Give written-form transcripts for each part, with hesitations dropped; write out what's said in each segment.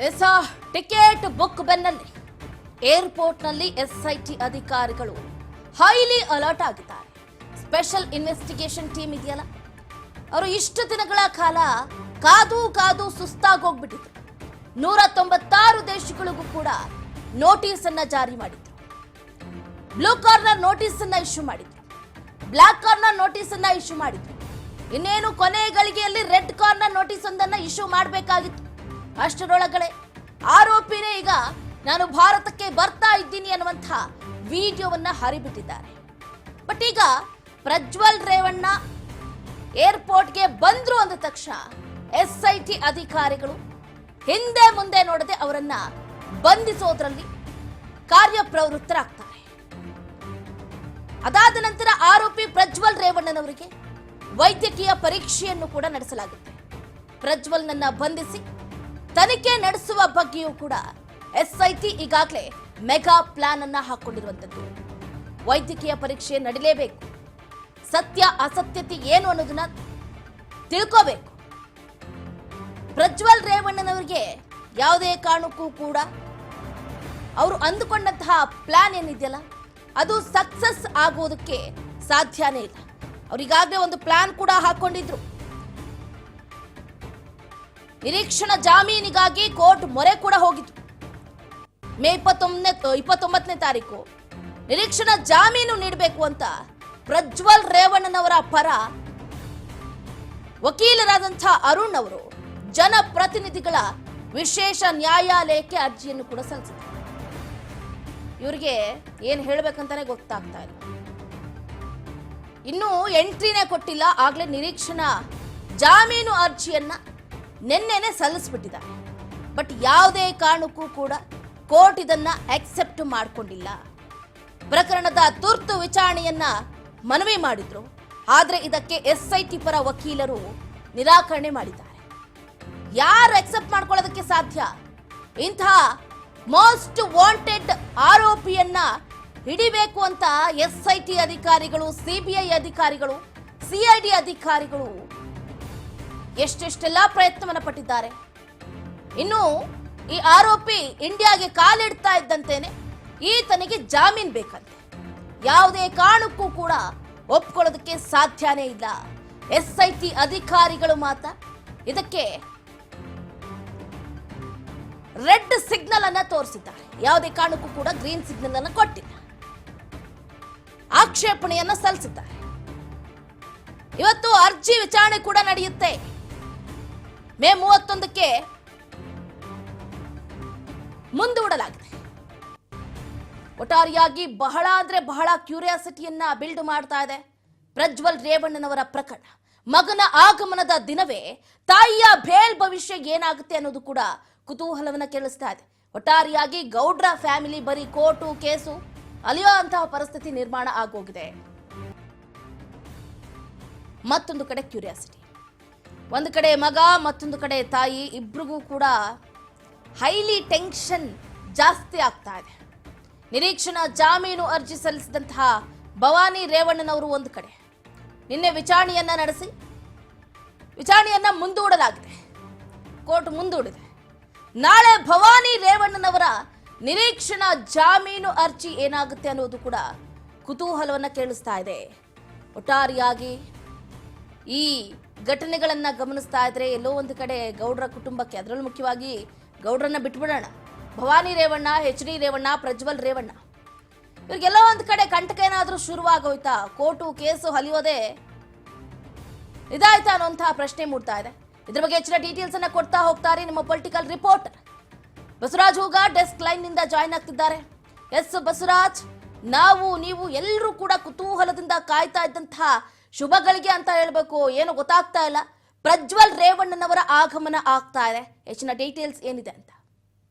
S ticket book ಬೆನ್ನಲ್ಲೇ ಏರ್ಪೋರ್ಟ್ನಲ್ಲಿ SIT ಅಧಿಕಾರಿಗಳು highly alert ಆಗಿದ್ದಾರೆ. ಸ್ಪೆಷಲ್ ಇನ್ವೆಸ್ಟಿಗೇಷನ್ ಟೀಮ್ ಇದೆಯಲ್ಲ, ಅವರು ಇಷ್ಟು ದಿನಗಳ ಕಾಲ ಕಾದು ಕಾದು ಸುಸ್ತಾಗೋಗ್ಬಿಟ್ಟಿದ್ರು. 196 ದೇಶಗಳಿಗೂ ಕೂಡ ನೋಟಿಸ್ ಅನ್ನ ಜಾರಿ ಮಾಡಿದ್ರು. ಬ್ಲೂ ಕಾರ್ನರ್ ನೋಟಿಸ್ ಅನ್ನ ಇಶ್ಯೂ ಮಾಡಿದ್ರು, ಬ್ಲಾಕ್ ಕಾರ್ನರ್ ನೋಟಿಸ್ ಅನ್ನ ಇಶ್ಯೂ ಮಾಡಿದ್ರು. ಇನ್ನೇನು ಕೊನೆ ಗಳಿಗೆಯಲ್ಲಿ ರೆಡ್ ಕಾರ್ನರ್ ನೋಟಿಸ್ ಒಂದನ್ನ ಇಶ್ಯೂ ಮಾಡಬೇಕಾಗಿತ್ತು. ಅಷ್ಟರೊಳಗಡೆ ಆರೋಪಿನೇ ಈಗ ನಾನು ಭಾರತಕ್ಕೆ ಬರ್ತಾ ಇದ್ದೀನಿ ಅನ್ನುವಂಥ ವಿಡಿಯೋವನ್ನ ಹರಿಬಿಟ್ಟಿದ್ದಾರೆ. ಬಟ್ ಈಗ ಪ್ರಜ್ವಲ್ ರೇವಣ್ಣ ಏರ್ಪೋರ್ಟ್ಗೆ ಬಂದ್ರು ಅಂದ ತಕ್ಷಣ ಎಸ್ಐಟಿ ಅಧಿಕಾರಿಗಳು ಹಿಂದೆ ಮುಂದೆ ನೋಡದೆ ಅವರನ್ನ ಬಂಧಿಸೋದ್ರಲ್ಲಿ ಕಾರ್ಯಪ್ರವೃತ್ತರಾಗ್ತಾರೆ. ಅದಾದ ನಂತರ ಆರೋಪಿ ಪ್ರಜ್ವಲ್ ರೇವಣ್ಣನವರಿಗೆ ವೈದ್ಯಕೀಯ ಪರೀಕ್ಷೆಯನ್ನು ಕೂಡ ನಡೆಸಲಾಗುತ್ತೆ. ಪ್ರಜ್ವಲ್ನನ್ನ ಬಂಧಿಸಿ ತನಿಖೆ ನಡೆಸುವ ಬಗ್ಗೆಯೂ ಕೂಡ ಎಸ್ಐಟಿ ಈಗಾಗಲೇ ಮೆಗಾ ಪ್ಲಾನ್ ಅನ್ನ ಹಾಕೊಂಡಿರುವಂತದ್ದು. ವೈದ್ಯಕೀಯ ಪರೀಕ್ಷೆ ನಡೀಲೇಬೇಕು, ಸತ್ಯ ಅಸತ್ಯತೆ ಏನು ಅನ್ನೋದನ್ನ ತಿಳ್ಕೋಬೇಕು. ಪ್ರಜ್ವಲ್ ರೇವಣ್ಣನವರಿಗೆ ಯಾವುದೇ ಕಾರಣಕ್ಕೂ ಕೂಡ ಅವರು ಅಂದುಕೊಂಡಂತಹ ಪ್ಲಾನ್ ಏನಿದೆಯಲ್ಲ ಅದು ಸಕ್ಸಸ್ ಆಗೋದಕ್ಕೆ ಸಾಧ್ಯನೇ ಇಲ್ಲ. ಅವರಿಗಾಗಲೇ ಒಂದು ಪ್ಲಾನ್ ಕೂಡ ಹಾಕೊಂಡಿದ್ರು. ನಿರೀಕ್ಷಣಾ ಜಾಮೀನಿಗಾಗಿ ಕೋರ್ಟ್ ಮೊರೆ ಕೂಡ ಹೋಗಿತ್ತು. ಮೇ 29ನೇ ತಾರೀಕು ನಿರೀಕ್ಷಣಾ ಜಾಮೀನು ನೀಡಬೇಕು ಅಂತ ಪ್ರಜ್ವಲ್ ರೇವಣ್ಣನವರ ಪರ ವಕೀಲರಾದಂತಹ ಅರುಣ್ ಅವರು ಜನಪ್ರತಿನಿಧಿಗಳ ವಿಶೇಷ ನ್ಯಾಯಾಲಯಕ್ಕೆ ಅರ್ಜಿಯನ್ನು ಕೂಡ ಸಲ್ಲಿಸಿದರು. ಇವರಿಗೆ ಏನ್ ಹೇಳ್ಬೇಕಂತಾನೆ ಗೊತ್ತಾಗ್ತಾ ಇಲ್ಲ. ಇನ್ನೂ ಎಂಟ್ರಿನೇ ಕೊಟ್ಟಿಲ್ಲ, ಆಗ್ಲೇ ನಿರೀಕ್ಷಣಾ ಜಾಮೀನು ಅರ್ಜಿಯನ್ನ ನಿನ್ನೆನೆ ಸಲ್ಲಿಸ್ಬಿಟ್ಟಿದ್ದಾರೆ. ಬಟ್ ಯಾವುದೇ ಕಾರಣಕ್ಕೂ ಕೂಡ ಕೋರ್ಟ್ ಇದನ್ನ ಅಕ್ಸೆಪ್ಟ್ ಮಾಡಿಕೊಂಡಿಲ್ಲ. ಪ್ರಕರಣದ ತುರ್ತು ವಿಚಾರಣೆಯನ್ನ ಮನವಿ ಮಾಡಿದ್ರು, ಆದ್ರೆ ಇದಕ್ಕೆ ಎಸ್ಐಟಿ ಪರ ವಕೀಲರು ನಿರಾಕರಣೆ ಮಾಡಿದ್ದಾರೆ. ಯಾರು ಅಕ್ಸೆಪ್ಟ್ ಮಾಡ್ಕೊಳ್ಳೋದಕ್ಕೆ ಸಾಧ್ಯ? ಇಂತಹ ಮೋಸ್ಟ್ ವಾಂಟೆಡ್ ಆರೋಪಿಯನ್ನ ಹಿಡಿಬೇಕು ಅಂತ ಎಸ್ಐಟಿ ಅಧಿಕಾರಿಗಳು, ಸಿಬಿಐ ಅಧಿಕಾರಿಗಳು, ಸಿಐಡಿ ಅಧಿಕಾರಿಗಳು ಎಷ್ಟೆಷ್ಟೆಲ್ಲ ಪ್ರಯತ್ನವನ್ನ ಪಟ್ಟಿದ್ದಾರೆ. ಇನ್ನು ಈ ಆರೋಪಿ ಇಂಡಿಯಾಗೆ ಕಾಲಿಡ್ತಾ ಇದ್ದಂತೇನೆ ಈತನಿಗೆ ಜಾಮೀನು ಬೇಕಂತೆ. ಯಾವುದೇ ಕಾರಣಕ್ಕೂ ಕೂಡ ಒಪ್ಕೊಳ್ಳೋದಕ್ಕೆ ಸಾಧ್ಯನೇ ಇಲ್ಲ. ಎಸ್ಐಟಿ ಅಧಿಕಾರಿಗಳು ಮಾತ್ರ ಇದಕ್ಕೆ ರೆಡ್ ಸಿಗ್ನಲ್ ಅನ್ನ ತೋರಿಸಿದ್ದಾರೆ. ಯಾವುದೇ ಕಾರಣಕ್ಕೂ ಕೂಡ ಗ್ರೀನ್ ಸಿಗ್ನಲ್ ಅನ್ನ ಕೊಟ್ಟಿಲ್ಲ. ಆಕ್ಷೇಪಣೆಯನ್ನ ಸಲ್ಲಿಸಿದ್ದಾರೆ. ಇವತ್ತು ಅರ್ಜಿ ವಿಚಾರಣೆ ಕೂಡ ನಡೆಯುತ್ತೆ. ಮೇ 31ಕ್ಕೆ ಮುಂದೂಡಲಾಗಿದೆ. ಒಟ್ಟಾರೆಯಾಗಿ ಬಹಳ ಅಂದ್ರೆ ಬಹಳ ಕ್ಯೂರಿಯಾಸಿಟಿಯನ್ನ ಬಿಲ್ಡ್ ಮಾಡ್ತಾ ಇದೆ ಪ್ರಜ್ವಲ್ ರೇವಣ್ಣನವರ ಪ್ರಕರಣ. ಮಗನ ಆಗಮನದ ದಿನವೇ ತಾಯಿಯ ಭೇಲ್ ಭವಿಷ್ಯ ಏನಾಗುತ್ತೆ ಅನ್ನೋದು ಕೂಡ ಕುತೂಹಲವನ್ನ ಕೆರಳಿಸ್ತಾ ಇದೆ. ಒಟ್ಟಾರೆಯಾಗಿ ಗೌಡ್ರ ಫ್ಯಾಮಿಲಿ ಬರೀ ಕೋರ್ಟು ಕೇಸು ಅಲಿಯುವಂತಹ ಪರಿಸ್ಥಿತಿ ನಿರ್ಮಾಣ ಆಗೋಗಿದೆ. ಮತ್ತೊಂದು ಕಡೆ ಕ್ಯೂರಿಯಾಸಿಟಿ, ಒಂದು ಕಡೆ ಮಗ, ಮತ್ತೊಂದು ಕಡೆ ತಾಯಿ, ಇಬ್ರಿಗೂ ಕೂಡ ಹೈಲಿ ಟೆನ್ಷನ್ ಜಾಸ್ತಿ ಆಗ್ತಾ ಇದೆ. ನಿರೀಕ್ಷಣಾ ಜಾಮೀನು ಅರ್ಜಿ ಸಲ್ಲಿಸಿದಂತಹ ಭವಾನಿ ರೇವಣ್ಣನವರು ಒಂದು ಕಡೆ ನಿನ್ನೆ ವಿಚಾರಣೆಯನ್ನ ನಡೆಸಿ ವಿಚಾರಣೆಯನ್ನ ಮುಂದೂಡಲಾಗಿದೆ. ಕೋರ್ಟ್ ಮುಂದೂಡಿದೆ. ನಾಳೆ ಭವಾನಿ ರೇವಣ್ಣನವರ ನಿರೀಕ್ಷಣಾ ಜಾಮೀನು ಅರ್ಜಿ ಏನಾಗುತ್ತೆ ಅನ್ನೋದು ಕೂಡ ಕುತೂಹಲವನ್ನ ಕೇಳಿಸ್ತಾ ಇದೆ. ಒಟ್ಟಾರೆಯಾಗಿ ಈ ಘಟನೆಗಳನ್ನ ಗಮನಿಸ್ತಾ ಇದ್ರೆ ಎಲ್ಲೋ ಒಂದು ಕಡೆ ಗೌಡ್ರ ಕುಟುಂಬಕ್ಕೆ, ಅದರಲ್ಲೂ ಮುಖ್ಯವಾಗಿ ಗೌಡ್ರನ್ನ ಬಿಟ್ಬಿಡೋಣ, ಭವಾನಿ ರೇವಣ್ಣ, HD ರೇವಣ್ಣ, ಪ್ರಜ್ವಲ್ ರೇವಣ್ಣ, ಇವ್ರಿಗೆಲ್ಲೋ ಒಂದು ಕಡೆ ಕಂಟಕ ಏನಾದ್ರೂ ಶುರುವಾಗೋಯ್ತಾ? ಕೋರ್ಟು ಕೇಸು ಹಲಿಯೋದೇ ಇದಾಯ್ತಾ ಅನ್ನೋಂತಹ ಪ್ರಶ್ನೆ ಮೂಡ್ತಾ ಇದೆ. ಇದ್ರ ಬಗ್ಗೆ ಹೆಚ್ಚಿನ ಡೀಟೇಲ್ಸ್ ಅನ್ನ ಕೊಡ್ತಾ ಹೋಗ್ತಾರೆ ನಮ್ಮ political reporter Basavaraj Hoogar. Desk line ನಿಂದ ಜಾಯ್ನ್ ಆಗ್ತಿದ್ದಾರೆ. ಎಸ್ ಬಸವರಾಜ್, ನೀವು ಎಲ್ಲರೂ ಕೂಡ ಕುತೂಹಲದಿಂದ ಕಾಯ್ತಾ ಇದ್ದಂತಹ ಶುಭಗಳಿಗೆ ಅಂತ ಹೇಳ್ಬೇಕು, ಏನು ಗೊತ್ತಾಗ್ತಾ ಇಲ್ಲ. ಪ್ರಜ್ವಲ್ ರೇವಣ್ಣನವರ ಆಗಮನ ಆಗ್ತಾ ಇದೆ. ಹೆಚ್ಚಿನ ಡೀಟೇಲ್ಸ್ ಏನಿದೆ ಅಂತ?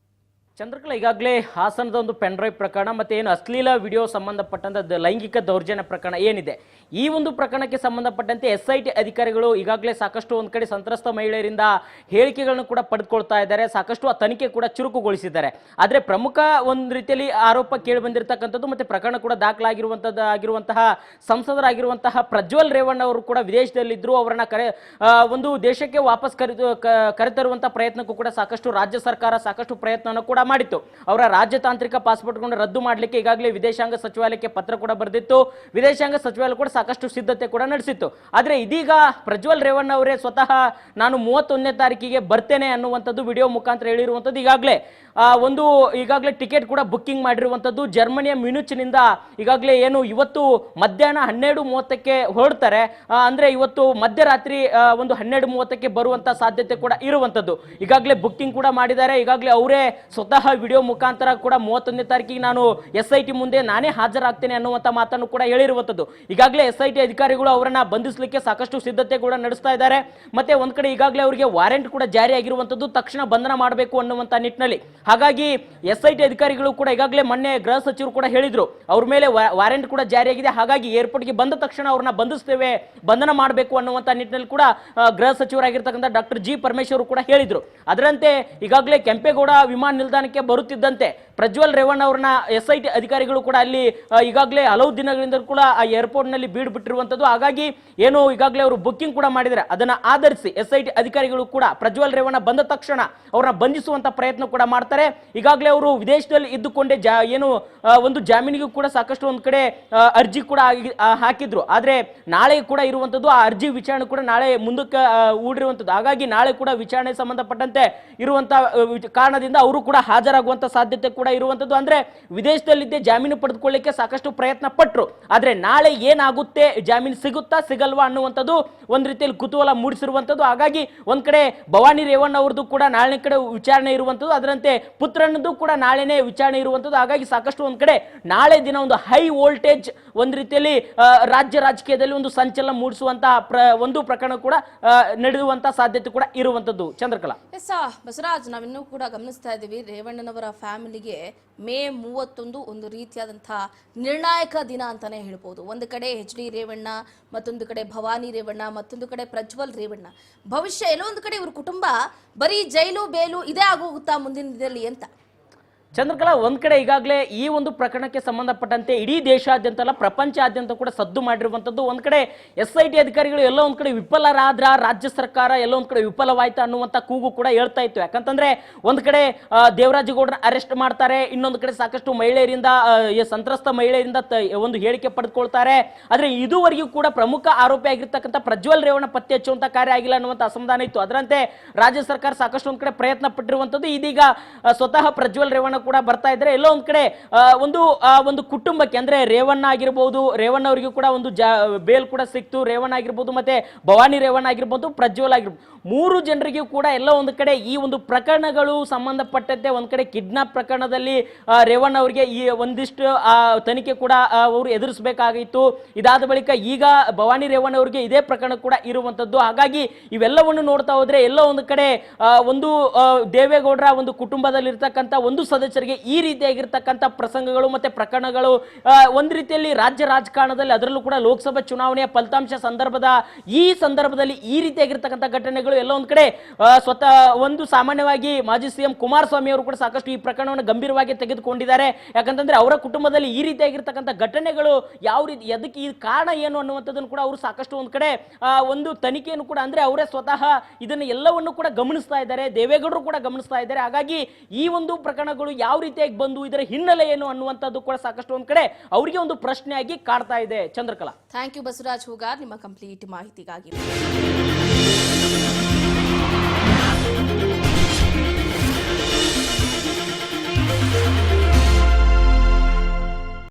ಚಂದ್ರಕಲಾ, ಈಗಾಗಲೇ ಹಾಸನದ ಒಂದು ಪೆನ್ ಡ್ರೈವ್ ಪ್ರಕರಣ ಮತ್ತೆ ಏನು ಅಶ್ಲೀಲ ವಿಡಿಯೋ ಸಂಬಂಧಪಟ್ಟಂತ ಲೈಂಗಿಕ ದೌರ್ಜನ್ಯ ಪ್ರಕರಣ ಏನಿದೆ, ಈ ಒಂದು ಪ್ರಕರಣಕ್ಕೆ ಸಂಬಂಧಪಟ್ಟಂತೆ SIT ಅಧಿಕಾರಿಗಳು ಈಗಾಗಲೇ ಸಾಕಷ್ಟು ಒಂದ್ ಕಡೆ ಸಂತ್ರಸ್ತ ಮಹಿಳೆಯರಿಂದ ಹೇಳಿಕೆಗಳನ್ನು ಕೂಡ ಪಡೆದುಕೊಳ್ತಾ ಇದ್ದಾರೆ, ಸಾಕಷ್ಟು ಆ ತನಿಖೆ ಕೂಡ ಚುರುಕುಗೊಳಿಸಿದ್ದಾರೆ. ಆದ್ರೆ ಪ್ರಮುಖ ಒಂದು ರೀತಿಯಲ್ಲಿ ಆರೋಪ ಕೇಳಿ ಬಂದಿರತಕ್ಕಂಥದ್ದು ಮತ್ತೆ ಪ್ರಕರಣ ಕೂಡ ದಾಖಲಾಗಿರುವಂತಹ ಸಂಸದರಾಗಿರುವಂತಹ ಪ್ರಜ್ವಲ್ ರೇವಣ್ಣ ಅವರು ಕೂಡ ವಿದೇಶದಲ್ಲಿದ್ದರು. ಅವರನ್ನ ಒಂದು ದೇಶಕ್ಕೆ ವಾಪಸ್ ಕರೆತರುವಂತಹ ಪ್ರಯತ್ನಕ್ಕೂ ಕೂಡ ಸಾಕಷ್ಟು ರಾಜ್ಯ ಸರ್ಕಾರ ಸಾಕಷ್ಟು ಪ್ರಯತ್ನವನ್ನು ಕೂಡ ಮಾಡಿತ್ತು. ಅವರ ರಾಜತಾಂತ್ರಿಕ ಪಾಸ್ಪೋರ್ಟ್ಗಳನ್ನು ರದ್ದು ಮಾಡಲಿಕ್ಕೆ ಈಗಾಗಲೇ ವಿದೇಶಾಂಗ ಸಚಿವಾಲಯಕ್ಕೆ ಪತ್ರ ಕೂಡ ಬರೆದಿತ್ತು. ವಿದೇಶಾಂಗ ಸಚಿವಾಲಯ ಕೂಡ ಸಾಕಷ್ಟು ಸಿದ್ಧತೆ ಕೂಡ ನಡೆಸಿತ್ತು. ಆದ್ರೆ ಇದೀಗ ಪ್ರಜ್ವಲ್ ರೇವಣ್ಣ ಅವರೇ ಸ್ವತಃ ನಾನು 31ನೇ ತಾರೀಕಿಗೆ ಬರ್ತೇನೆ ಅನ್ನುವಂಥದ್ದು ವಿಡಿಯೋ ಮುಖಾಂತರ ಹೇಳಿರುವಂಥದ್ದು. ಈಗಾಗಲೇ ಟಿಕೆಟ್ ಕೂಡ ಬುಕ್ಕಿಂಗ್ ಮಾಡಿರುವಂಥದ್ದು. ಜರ್ಮನಿಯ ಮ್ಯೂನಿಚ್ನಿಂದ ಈಗಾಗಲೇ ಏನು ಇವತ್ತು ಮಧ್ಯಾಹ್ನ 12:30ಕ್ಕೆ ಹೊರಡ್ತಾರೆ, ಅಂದ್ರೆ ಇವತ್ತು ಮಧ್ಯರಾತ್ರಿ 12:30ಕ್ಕೆ ಬರುವಂತ ಸಾಧ್ಯತೆ ಕೂಡ ಇರುವಂಥದ್ದು. ಈಗಾಗಲೇ ಬುಕ್ಕಿಂಗ್ ಕೂಡ ಮಾಡಿದ್ದಾರೆ. ಈಗಾಗಲೇ ಅವರೇ ಸ್ವತಃ ವಿಡಿಯೋ ಮುಖಾಂತರ ಕೂಡ 31ನೇ ತಾರೀಕಿಗೆ ನಾನು SIT ಮುಂದೆ ನಾನೇ ಹಾಜರಾಗ್ತೇನೆ ಅನ್ನುವಂಥ ಮಾತನ್ನು ಕೂಡ ಹೇಳಿರುವಂಥದ್ದು. ಈಗಾಗಲೇ SIT ಅಧಿಕಾರಿಗಳು ಅವರನ್ನ ಬಂಧಿಸಲಿಕ್ಕೆ ಸಾಕಷ್ಟು ಸಿದ್ಧತೆ ಕೂಡ ನಡೆಸ್ತಾ ಇದ್ದಾರೆ. ಮತ್ತೆ ಒಂದ್ ಕಡೆ ಈಗಾಗಲೇ ಅವರಿಗೆ ವಾರೆಂಟ್ ಕೂಡ ಜಾರಿ ಆಗಿರುವಂಥದ್ದು, ತಕ್ಷಣ ಬಂಧನ ಮಾಡಬೇಕು ಅನ್ನುವಂಥ ನಿಟ್ಟಿನಲ್ಲಿ. ಹಾಗಾಗಿ SIT ಅಧಿಕಾರಿಗಳು ಕೂಡ ಈಗಾಗಲೇ ಮೊನ್ನೆ ಗೃಹ ಸಚಿವರು ಕೂಡ ಹೇಳಿದ್ರು ಅವ್ರ ಮೇಲೆ ವಾರೆಂಟ್ ಕೂಡ ಜಾರಿಯಾಗಿದೆ, ಹಾಗಾಗಿ ಏರ್ಪೋರ್ಟ್ಗೆ ಬಂದ ತಕ್ಷಣ ಅವ್ರನ್ನ ಬಂಧಿಸ್ತೇವೆ, ಬಂಧನ ಮಾಡಬೇಕು ಅನ್ನುವಂಥ ನಿಟ್ಟಿನಲ್ಲಿ ಕೂಡ ಗೃಹ ಸಚಿವರಾಗಿರ್ತಕ್ಕಂಥ ಡಾಕ್ಟರ್ G. ಪರಮೇಶ್ವರ್ ಕೂಡ ಹೇಳಿದ್ರು. ಅದರಂತೆ ಈಗಾಗಲೇ ಕೆಂಪೇಗೌಡ ವಿಮಾನ ನಿಲ್ದಾಣಕ್ಕೆ ಬರುತ್ತಿದ್ದಂತೆ ಪ್ರಜ್ವಲ್ ರೇವಣ್ಣ ಅವರನ್ನ SIT ಅಧಿಕಾರಿಗಳು ಕೂಡ ಅಲ್ಲಿ ಈಗಾಗಲೇ ಹಲವು ದಿನಗಳಿಂದ ಕೂಡ ಆ ಏರ್ಪೋರ್ಟ್ ನಲ್ಲಿ ಬೀಡ್ ಬಿಟ್ಟಿರುವಂತದ್ದು. ಹಾಗಾಗಿ ಏನು ಈಗಾಗಲೇ ಅವರು ಬುಕ್ಕಿಂಗ್ ಕೂಡ ಮಾಡಿದ್ದಾರೆ, ಅದನ್ನ ಆಧರಿಸಿ SIT ಅಧಿಕಾರಿಗಳು ಕೂಡ ಪ್ರಜ್ವಲ್ ರೇವಣ್ಣ ಬಂದ ತಕ್ಷಣ ಅವ್ರನ್ನ ಬಂಧಿಸುವಂತ ಪ್ರಯತ್ನ ಕೂಡ ಮಾಡ್ತಾರೆ. ಈಗಾಗಲೇ ಅವರು ವಿದೇಶದಲ್ಲಿ ಇದ್ದುಕೊಂಡೇ ಒಂದು ಜಾಮೀನಿಗೂ ಕೂಡ ಸಾಕಷ್ಟು ಒಂದ್ ಕಡೆ ಅರ್ಜಿ ಕೂಡ ಹಾಕಿದ್ರು. ಆದ್ರೆ ನಾಳೆ ಕೂಡ ಇರುವಂತದ್ದು, ಆ ಅರ್ಜಿ ವಿಚಾರಣೆ ಕೂಡ ನಾಳೆ ಮುಂದಕ್ಕೆ ಹೂಡಿರುವಂತದ್ದು. ಹಾಗಾಗಿ ನಾಳೆ ಕೂಡ ವಿಚಾರಣೆ ಸಂಬಂಧಪಟ್ಟಂತೆ ಇರುವಂತ ಕಾರಣದಿಂದ ಅವರು ಕೂಡ ಹಾಜರಾಗುವಂತ ಸಾಧ್ಯತೆ ಕೂಡ ಇರುವಂತದ್ದು. ಅಂದ್ರೆ ವಿದೇಶದಲ್ಲಿದ್ದೇ ಜಾಮೀನು ಪಡೆದುಕೊಳ್ಳಿಕ್ಕೆ ಸಾಕಷ್ಟು ಪ್ರಯತ್ನ ಪಟ್ಟರು. ಆದ್ರೆ ನಾಳೆ ಏನಾಗುತ್ತೆ, ಜಾಮೀನು ಸಿಗುತ್ತಾ ಸಿಗಲ್ವಾ ಅನ್ನುವಂಥದ್ದು ಒಂದ್ ರೀತಿಯಲ್ಲಿ ಕುತೂಹಲ ಮೂಡಿಸಿರುವಂತದ್ದು. ಹಾಗಾಗಿ ಒಂದ್ ಕಡೆ ಭವಾನಿ ರೇವಣ್ಣ ಅವ್ರದ್ದು ಕೂಡ ನಾಳೆ ಕಡೆ ವಿಚಾರಣೆ ಇರುವಂತದ್ದು, ಅದರಂತೆ ಪುತ್ರನದ್ದು ಕೂಡ ನಾಳೆನೇ ವಿಚಾರಣೆ ಇರುವಂತದ್ದು. ಹಾಗಾಗಿ ಸಾಕಷ್ಟು ಒಂದ್ ಕಡೆ ನಾಳೆ ದಿನ ಒಂದು ಹೈ ವೋಲ್ಟೇಜ್ ಒಂದ್ ರೀತಿಯಲ್ಲಿ ರಾಜ್ಯ ರಾಜಕೀಯದಲ್ಲಿ ಒಂದು ಸಂಚಲನ ಮೂಡಿಸುವಂತಹ ಒಂದು ಪ್ರಕರಣ ಕೂಡ ನಡೆಯುವಂತಹ ಸಾಧ್ಯತೆ ಕೂಡ ಇರುವಂತದ್ದು. ಚಂದ್ರಕಲಾ. ಬಸವರಾಜ್, ನಾವಿನ್ನೂ ಕೂಡ ಗಮನಿಸ್ತಾ ಇದ್ದೀವಿ ರೇವಣ್ಣನವರ ಫ್ಯಾಮಿಲಿಗೆ ಮೇ 31 ಒಂದು ರೀತಿಯಾದಂತಹ ನಿರ್ಣಾಯಕ ದಿನ ಅಂತಾನೆ ಹೇಳ್ಬೋದು. ಒಂದು ಕಡೆ HD ರೇವಣ್ಣ, ಮತ್ತೊಂದು ಕಡೆ ಭವಾನಿ ರೇವಣ್ಣ, ಮತ್ತೊಂದು ಕಡೆ ಪ್ರಜ್ವಲ್ ರೇವಣ್ಣ. ಭವಿಷ್ಯ ಎಲ್ಲೋ ಒಂದು ಕಡೆ ಇವ್ರ ಕುಟುಂಬ ಬರೀ ಜೈಲು ಬೇಲು ಇದೇ ಆಗೋಗುತ್ತಾ ಮುಂದಿನ ದಿನದಲ್ಲಿ ಅಂತ? ಚಂದ್ರಕಲಾ, ಒಂದ್ ಕಡೆ ಈಗಾಗಲೇ ಈ ಒಂದು ಪ್ರಕರಣಕ್ಕೆ ಸಂಬಂಧಪಟ್ಟಂತೆ ಇಡೀ ದೇಶಾದ್ಯಂತ ಅಲ್ಲ ಪ್ರಪಂಚಾದ್ಯಂತ ಕೂಡ ಸದ್ದು ಮಾಡಿರುವಂತದ್ದು. ಒಂದ್ ಕಡೆ SIT ಅಧಿಕಾರಿಗಳು ಎಲ್ಲೋ ಒಂದ್ ಕಡೆ ವಿಫಲರಾದ್ರ, ರಾಜ್ಯ ಸರ್ಕಾರ ಎಲ್ಲೋ ಒಂದ್ ಕಡೆ ವಿಫಲವಾಯ್ತಾ ಅನ್ನುವಂತ ಕೂಗು ಕೂಡ ಹೇಳ್ತಾ ಇತ್ತು. ಯಾಕಂತಂದ್ರೆ ಒಂದ್ ಕಡೆ ದೇವರಾಜಗೌಡರ ಅರೆಸ್ಟ್ ಮಾಡ್ತಾರೆ, ಇನ್ನೊಂದು ಕಡೆ ಸಾಕಷ್ಟು ಮಹಿಳೆಯರಿಂದ ಸಂತ್ರಸ್ತ ಮಹಿಳೆಯರಿಂದ ಒಂದು ಹೇಳಿಕೆ ಪಡೆದುಕೊಳ್ತಾರೆ. ಆದ್ರೆ ಇದುವರೆಗೂ ಕೂಡ ಪ್ರಮುಖ ಆರೋಪಿ ಆಗಿರ್ತಕ್ಕಂಥ ಪ್ರಜ್ವಲ್ ರೇವಣ್ಣ ಪತ್ತೆ ಹಚ್ಚುವಂತ ಕಾರ್ಯ ಆಗಿಲ್ಲ ಅನ್ನುವಂತ ಅಸಮಾಧಾನ ಇತ್ತು. ಅದರಂತೆ ರಾಜ್ಯ ಸರ್ಕಾರ ಸಾಕಷ್ಟು ಒಂದ್ ಕಡೆ ಪ್ರಯತ್ನ ಪಟ್ಟಿರುವಂತದ್ದು. ಇದೀಗ ಸ್ವತಃ ಪ್ರಜ್ವಲ್ ರೇವಣ್ಣ ಕೂಡ ಬರ್ತಾ ಇದ್ರೆ ಎಲ್ಲೋ ಒಂದ್ ಕಡೆ ಒಂದು ಕುಟುಂಬಕ್ಕೆ, ಅಂದ್ರೆ ರೇವಣ್ಣ ಆಗಿರ್ಬೋದು, ರೇವಣ್ಣ ಅವರಿಗೂ ಕೂಡ ಒಂದು ಬೇಲ್ ಕೂಡ ಸಿಕ್ತು. ರೇವಣ್ಣ ಆಗಿರ್ಬೋದು, ಮತ್ತೆ ಭವಾನಿ ರೇವಣ್ಣ ಆಗಿರ್ಬೋದು, ಪ್ರಜ್ವಲ್ ಆಗಿರ್ಬೋದು, 3 ಜನರಿಗೂ ಕೂಡ ಎಲ್ಲ ಒಂದು ಕಡೆ ಈ ಒಂದು ಪ್ರಕರಣಗಳು ಸಂಬಂಧಪಟ್ಟಂತೆ ಒಂದ್ ಕಡೆ ಕಿಡ್ನಾಪ್ ಪ್ರಕರಣದಲ್ಲಿ ರೇವಣ್ಣ ಅವರಿಗೆ ಈ ಒಂದಿಷ್ಟು ತನಿಖೆ ಕೂಡ ಅವರು ಎದುರಿಸಬೇಕಾಗಿತ್ತು. ಇದಾದ ಬಳಿಕ ಈಗ ಭವಾನಿ ರೇವಣ್ಣ ಅವರಿಗೆ ಇದೇ ಪ್ರಕರಣ ಕೂಡ ಇರುವಂತದ್ದು. ಹಾಗಾಗಿ ಇವೆಲ್ಲವನ್ನು ನೋಡ್ತಾ ಹೋದ್ರೆ ಎಲ್ಲೋ ಒಂದು ಕಡೆ ಒಂದು ದೇವೇಗೌಡರ ಒಂದು ಕುಟುಂಬದಲ್ಲಿ ಇರ್ತಕ್ಕಂಥ ಒಂದು ಸದಸ್ಯರಿಗೆ ಈ ರೀತಿಯಾಗಿರ್ತಕ್ಕಂಥ ಪ್ರಸಂಗಗಳು ಮತ್ತೆ ಪ್ರಕರಣಗಳು ಒಂದು ರೀತಿಯಲ್ಲಿ ರಾಜ್ಯ ರಾಜಕಾರಣದಲ್ಲಿ, ಅದರಲ್ಲೂ ಕೂಡ ಲೋಕಸಭಾ ಚುನಾವಣೆಯ ಫಲಿತಾಂಶ ಸಂದರ್ಭದಲ್ಲಿ ಈ ರೀತಿಯಾಗಿರ್ತಕ್ಕಂಥ ಘಟನೆಗಳು ಎಲ್ಲ ಒಂದ್ ಕಡೆ ಸ್ವತಃ ಒಂದು ಸಾಮಾನ್ಯವಾಗಿ ಮಾಜಿ CM ಕುಮಾರಸ್ವಾಮಿ ಅವರು ಕೂಡ ಸಾಕಷ್ಟು ಈ ಪ್ರಕರಣವನ್ನು ಗಂಭೀರವಾಗಿ ತೆಗೆದುಕೊಂಡಿದ್ದಾರೆ. ಯಾಕಂತಂದ್ರೆ ಅವರ ಕುಟುಂಬದಲ್ಲಿ ಈ ರೀತಿಯಾಗಿರ್ತಕ್ಕಂಥ ಘಟನೆಗಳು ಯಾವ ರೀತಿ, ಅದಕ್ಕೆ ಈ ಕಾರಣ ಏನು ಅನ್ನುವಂಥದ್ದನ್ನು ಕೂಡ ಅವರು ಸಾಕಷ್ಟು ಒಂದ್ ಕಡೆ ಒಂದು ತನಿಖೆಯನ್ನು ಕೂಡ, ಅಂದ್ರೆ ಅವರೇ ಸ್ವತಃ ಇದನ್ನ ಎಲ್ಲವನ್ನು ಕೂಡ ಗಮನಿಸ್ತಾ ಇದ್ದಾರೆ, ದೇವೇಗೌಡರು ಕೂಡ ಗಮನಿಸ್ತಾ ಇದ್ದಾರೆ. ಹಾಗಾಗಿ ಈ ಒಂದು ಪ್ರಕರಣಗಳು ಯಾವ ರೀತಿಯಾಗಿ ಬಂದು, ಇದರ ಹಿನ್ನೆಲೆ ಏನು ಅನ್ನುವಂಥದ್ದು ಕೂಡ ಸಾಕಷ್ಟು ಒಂದ್ ಕಡೆ ಅವರಿಗೆ ಒಂದು ಪ್ರಶ್ನೆಯಾಗಿ ಕಾಡ್ತಾ ಇದೆ. ಚಂದ್ರಕಲಾ. ಥ್ಯಾಂಕ್ ಯು ಬಸವರಾಜ್ ಹೂಗಾರ್, ನಿಮ್ಮ ಕಂಪ್ಲೀಟ್ ಮಾಹಿತಿಗಾಗಿ.